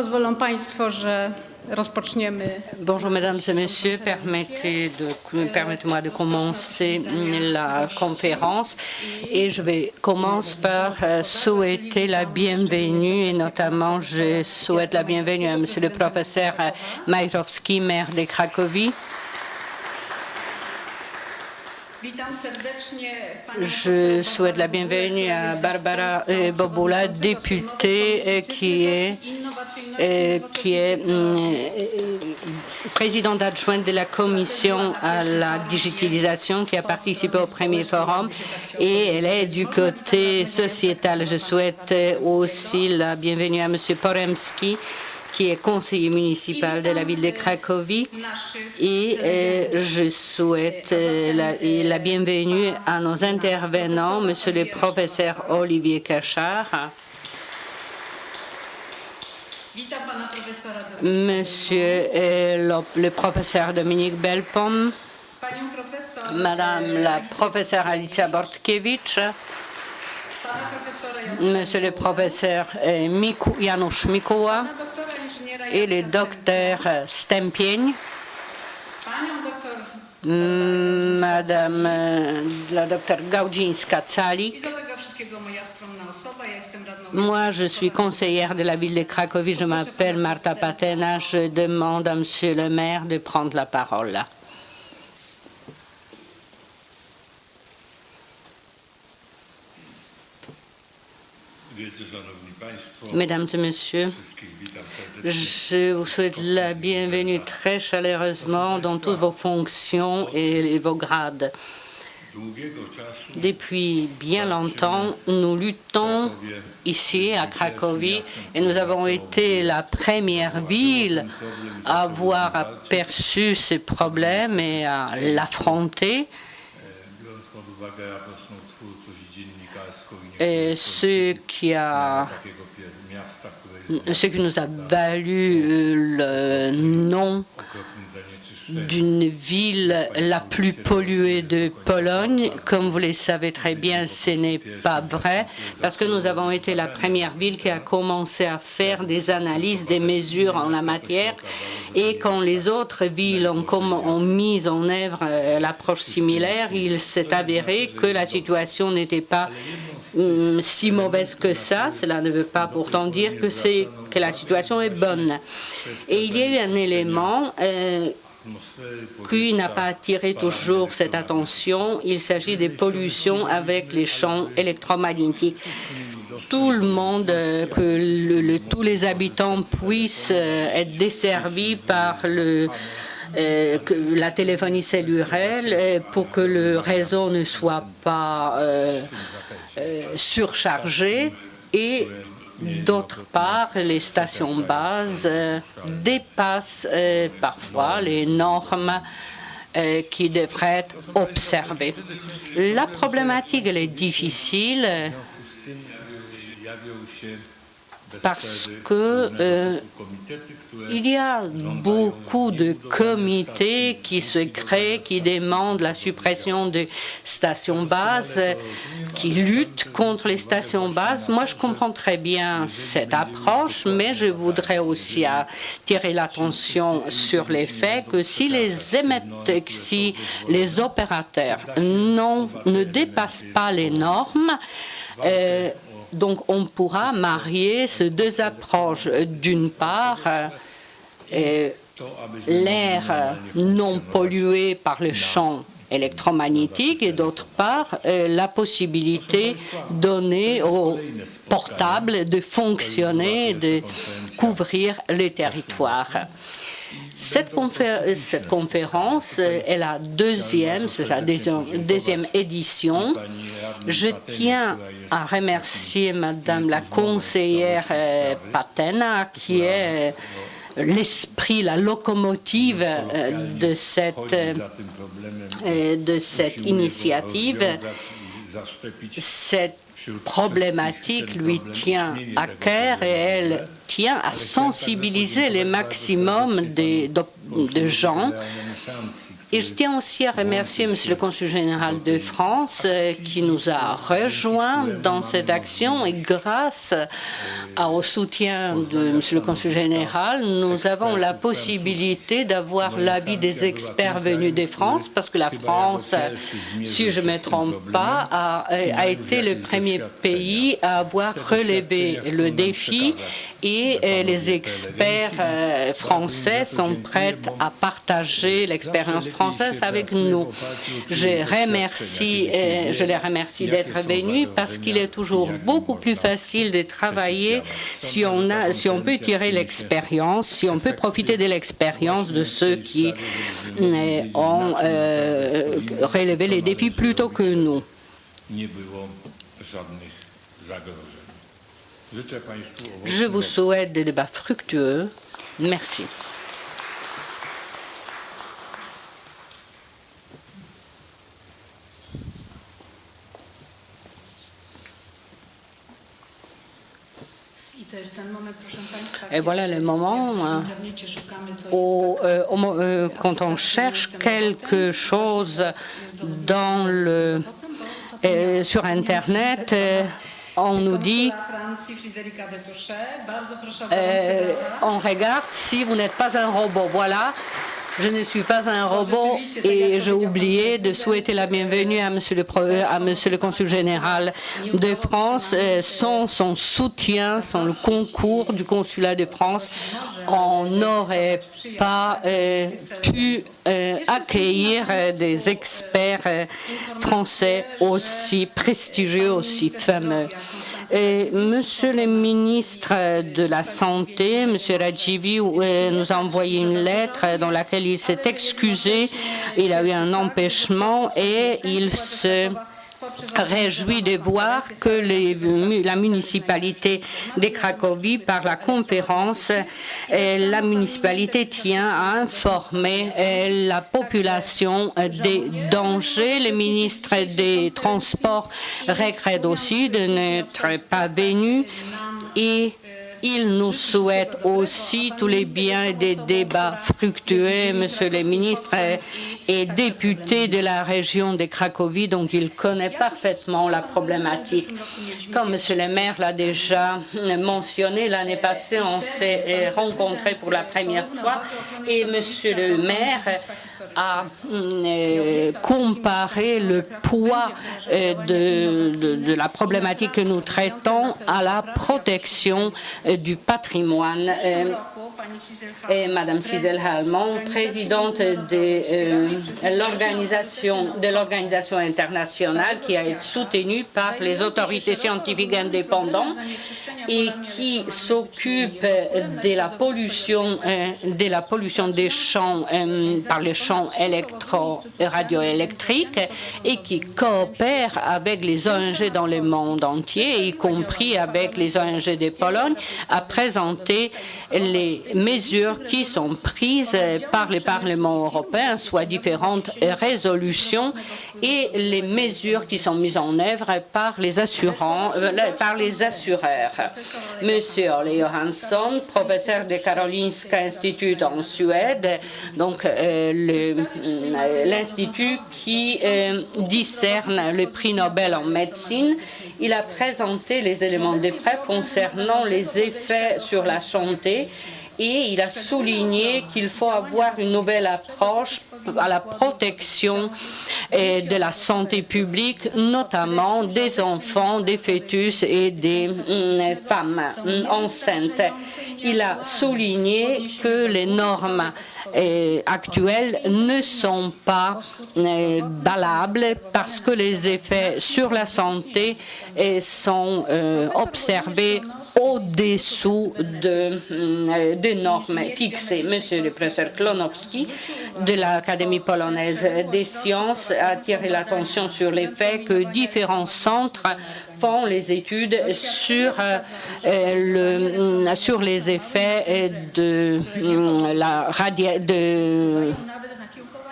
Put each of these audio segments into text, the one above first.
Pozwolą Państwo, że rozpoczniemy. Bonjour Mesdames et Messieurs, permettez-moi de commencer la conférence et je vais commencer par souhaiter la bienvenue et notamment je souhaite la bienvenue à Monsieur le professeur Majchrowski, maire de Cracovie. Je souhaite la bienvenue à Barbara Bobula, députée qui est présidente adjointe de la commission à la digitalisation, qui a participé au premier forum et elle est du côté sociétal. Je souhaite aussi la bienvenue à M. Poremski, qui est conseiller municipal de la ville de Cracovie, et je souhaite la bienvenue à nos intervenants, Monsieur le professeur Olivier Cachard, Monsieur le professeur Dominique Belpomme, Madame la professeure Alicia Bortkiewicz, Monsieur le professeur Janusz Mikoła, et le docteur Stępień, Madame la docteur Gałdzińska-Calik. Moi, je suis conseillère de la ville de Cracovie. Je m'appelle Marta Patena. Je demande à Monsieur le maire de prendre la parole. Mesdames et Messieurs, je vous souhaite la bienvenue très chaleureusement dans toutes vos fonctions et vos grades. Depuis bien longtemps, nous luttons ici à Cracovie et nous avons été la première ville à avoir aperçu ces problèmes et à l'affronter. Et ce qui nous a valu le nom d'une ville la plus polluée de Pologne. Comme vous le savez très bien, ce n'est pas vrai, parce que nous avons été la première ville qui a commencé à faire des analyses, des mesures en la matière. Et quand les autres villes ont mis en œuvre l'approche similaire, il s'est avéré que la situation n'était pas si mauvaise que ça. Cela ne veut pas pourtant dire que la situation est bonne. Et il y a eu un élément qui n'a pas attiré toujours cette attention. Il s'agit des pollutions avec les champs électromagnétiques. Tout le monde, tous les habitants puissent être desservis par la téléphonie cellulaire pour que le réseau ne soit pas surchargé, et d'autre part, les stations bases dépassent parfois les normes qui devraient être observées. La problématique, elle est difficile parce que il y a beaucoup de comités qui se créent, qui demandent la suppression des stations bases, qui luttent contre les stations bases. Moi, je comprends très bien cette approche, mais je voudrais aussi attirer l'attention sur les faits que si les opérateurs ne dépassent pas les normes, donc on pourra marier ces deux approches. D'une part, l'air non pollué par le champ électromagnétique, et d'autre part, la possibilité donnée aux portables de fonctionner, de couvrir les territoires. Cette conférence est la deuxième, c'est sa deuxième édition. Je tiens à remercier Madame la conseillère Patena, qui est l'esprit, la locomotive de cette initiative. Cette problématique lui tient à cœur et elle tient à sensibiliser le maximum de gens Et je tiens aussi à remercier Monsieur le Consul général de France qui nous a rejoints dans cette action et grâce au soutien de Monsieur le Consul général, nous avons la possibilité d'avoir l'avis des experts venus de France parce que la France, si je ne me trompe pas, a été le premier pays à avoir relevé le défi et les experts français sont prêts à partager l'expérience française avec nous. Je les remercie d'être venus parce qu'il est toujours beaucoup plus facile de travailler si on peut tirer l'expérience, si on peut profiter de l'expérience de ceux qui ont relevé les défis plutôt que nous. Je vous souhaite des débats fructueux. Merci. Et voilà le moment où, quand on cherche quelque chose sur Internet, on nous dit, on regarde si vous n'êtes pas un robot. Voilà. Je ne suis pas un robot et j'ai oublié de souhaiter la bienvenue à Monsieur le Consul général de France. Sans son soutien, sans le concours du Consulat de France, on n'aurait pas pu accueillir des experts français aussi prestigieux, aussi fameux. Et Monsieur le ministre de la Santé, Monsieur Rajivi, nous a envoyé une lettre dans laquelle il s'est excusé. Il a eu un empêchement et il se réjouit de voir que la municipalité de Cracovie, par la conférence, la municipalité tient à informer la population des dangers. Le ministre des Transports regrette aussi de n'être pas venu et il nous souhaite aussi tous les biens et des débats fructueux. Monsieur le ministre est député de la région de Cracovie, donc il connaît parfaitement la problématique. Comme Monsieur le maire l'a déjà mentionné, l'année passée, on s'est rencontrés pour la première fois et Monsieur le maire a comparé le poids de la problématique que nous traitons à la protection du patrimoine. Et Madame Cizel-Halmon, présidente de l'organisation internationale qui a été soutenue par les autorités scientifiques indépendantes et qui s'occupe de la pollution des champs par les champs radioélectriques et qui coopère avec les ONG dans le monde entier, y compris avec les ONG de Pologne, à présenter les mesures qui sont prises par le Parlement européen, soit différentes résolutions, et les mesures qui sont mises en œuvre par les assureurs. Monsieur Ole Johansson, professeur de Karolinska Institute en Suède, donc l'institut qui discerne le prix Nobel en médecine, il a présenté les éléments de preuve concernant les effets sur la santé et il a souligné qu'il faut avoir une nouvelle approche à la protection de la santé publique, notamment des enfants, des fœtus et des femmes enceintes. Il a souligné que les normes actuelles ne sont pas valables parce que les effets sur la santé sont observés au-dessous des normes fixées. Monsieur le professeur Klonowski de l'Académie polonaise des sciences a attiré l'attention sur le fait que différents centres font les études sur les effets de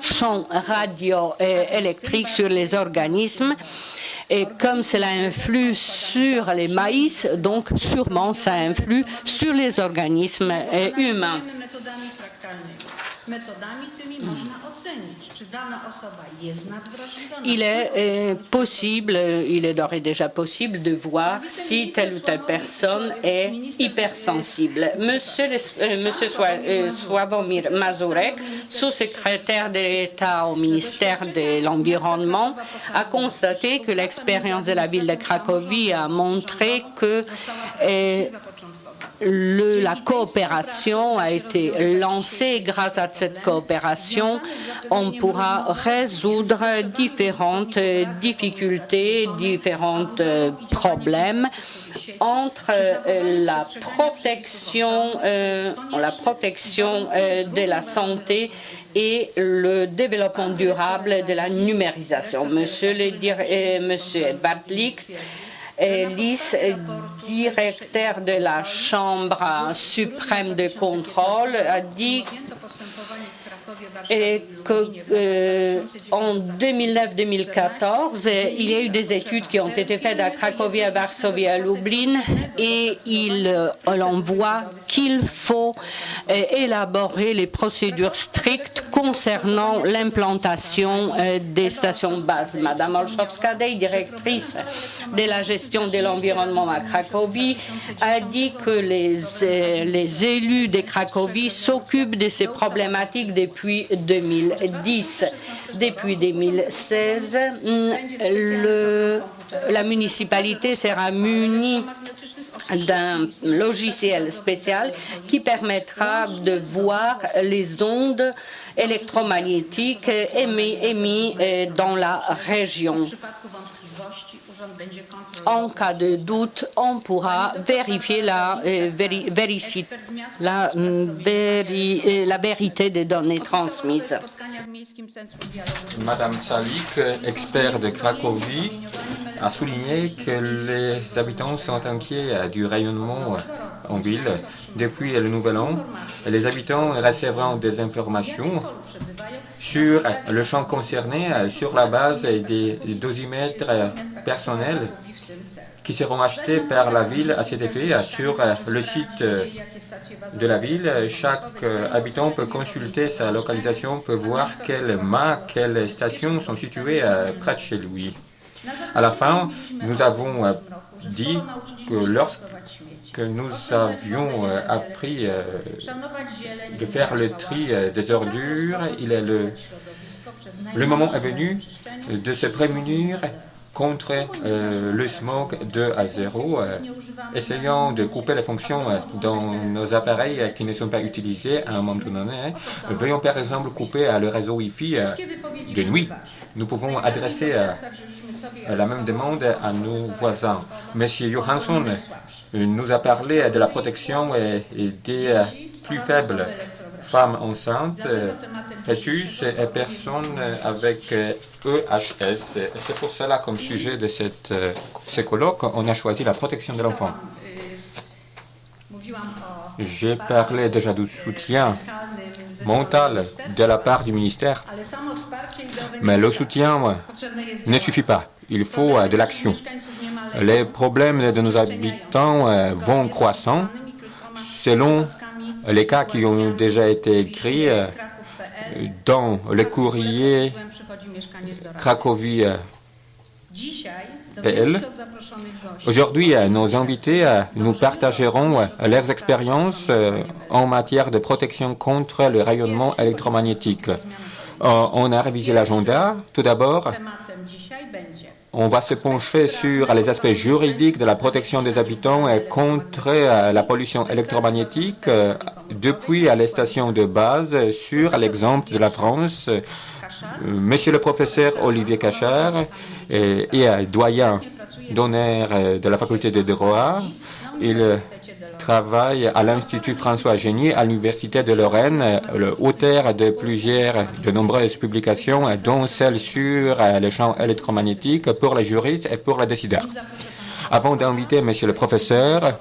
champs radioélectriques sur les organismes. Et comme cela influe sur les maïs, donc sûrement ça influe sur les organismes humains. il est possible, il est d'ores et déjà possible de voir si telle ou telle personne est hypersensible. Monsieur Sławomir Mazurek, sous-secrétaire d'État au ministère de l'Environnement, a constaté que l'expérience de la ville de Cracovie a montré que la coopération a été lancée. Grâce à cette coopération, on pourra résoudre différentes difficultés, différents problèmes entre la protection de la santé et le développement durable de la numérisation. Monsieur Edvard Lis, directeur de la Chambre suprême de contrôle, a dit qu'en 2009-2014, il y a eu des études qui ont été faites à Cracovie, à Varsovie, à Lublin, et on voit qu'il faut élaborer les procédures strictes concernant l'implantation des stations base. Madame Olszowska-Dej, directrice de la gestion de l'environnement à Cracovie, a dit que les élus de Cracovie s'occupent de ces problématiques depuis 2010. Depuis 2016, la municipalité sera munie d'un logiciel spécial qui permettra de voir les ondes électromagnétiques émises dans la région. En cas de doute, on pourra vérifier la vérité des données transmises. Madame Salik, expert de Cracovie, a souligné que les habitants sont inquiets du rayonnement en ville. Depuis le Nouvel An, les habitants recevront des informations sur le champ concerné sur la base des dosimètres personnels qui seront achetés par la ville à cet effet. Sur le site de la ville, chaque habitant peut consulter sa localisation, peut voir quelles stations sont situées près de chez lui. À la fin, nous avons dit que lorsque nous avions appris de faire le tri des ordures, le moment est venu de se prémunir contre le smog 2 à 0, essayant de couper les fonctions dans nos appareils qui ne sont pas utilisés à un moment donné. Veuillons par exemple couper le réseau Wi-Fi de nuit. Nous pouvons adresser la même demande à nos voisins. Monsieur Johansson nous a parlé de la protection et des plus faibles femmes enceintes, fœtus et personnes avec EHS. C'est pour cela, comme sujet de ce colloque, on a choisi la protection de l'enfant. J'ai parlé déjà du soutien mental de la part du ministère, mais le soutien ne suffit pas. Il faut de l'action. Les problèmes de nos habitants vont croissant selon les cas qui ont déjà été écrits dans le courrier Cracovie PL. Aujourd'hui, nos invités nous partageront leurs expériences en matière de protection contre le rayonnement électromagnétique. On a révisé l'agenda. Tout d'abord, on va se pencher sur les aspects juridiques de la protection des habitants contre la pollution électromagnétique depuis les stations de base, sur l'exemple de la France. Monsieur le professeur Olivier Cachard est doyen d'honneur de la faculté de droit. Il travaille à l'Institut François Génier à l'Université de Lorraine, auteur de nombreuses publications, dont celle sur les champs électromagnétiques pour les juristes et pour les décideurs. Avant d'inviter monsieur le professeur,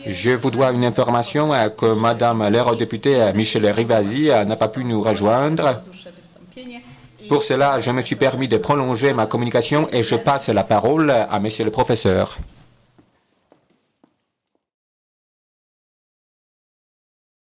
je vous dois une information que madame l'eurodéputée Michèle Rivasi n'a pas pu nous rejoindre. Pour cela, je me suis permis de prolonger ma communication et je passe la parole à monsieur le professeur.